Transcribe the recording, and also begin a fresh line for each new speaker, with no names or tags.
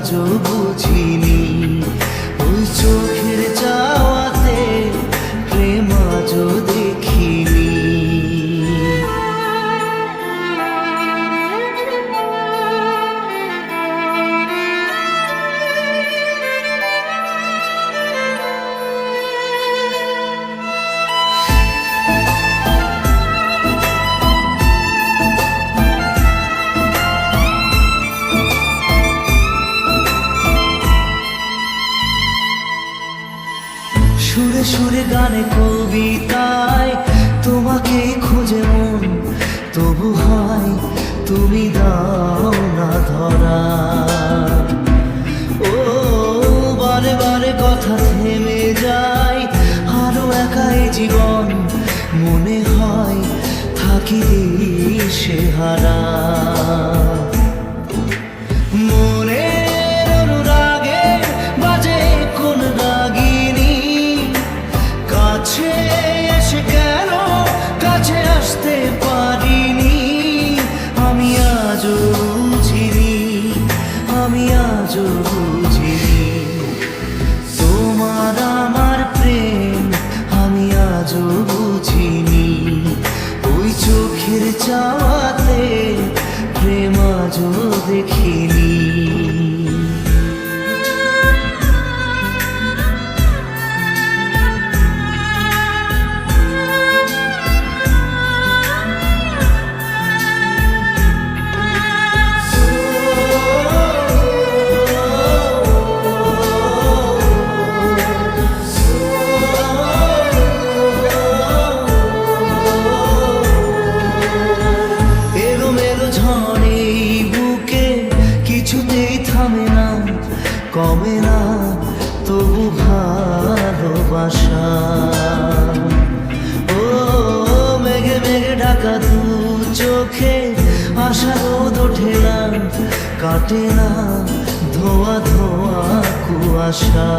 আজও বুঝিনি, ওই চোখের চাওয়াতে প্রেম আজও দেখিনি। সুরে সুরে গানে কবিতায় তোমাকে খুঁজে মন, তবু হয় তুমি দাও না ধরা। ও বারে বারে কথা থেমে যায়, আরো একাই জীবন মনে হয় থাকি দিশে হারা। এসে কেন কাছে আসতে পারিনি, আমি আজও বুঝিনি, আমি আজও বুঝিনি তোমার আমার প্রেম, আমি আজও বুঝিনি। ওই চোখের চাওয়াতে প্রেম আজও দেখিনি। কিছুতেই থামে না, কমে না তবু ভালোবাসা। ও মেঘে মেঘে ঢাকা দু চোখে আশা রোদ ওঠে না, কাটে না ধোয়া ধোয়া কুয়াশা।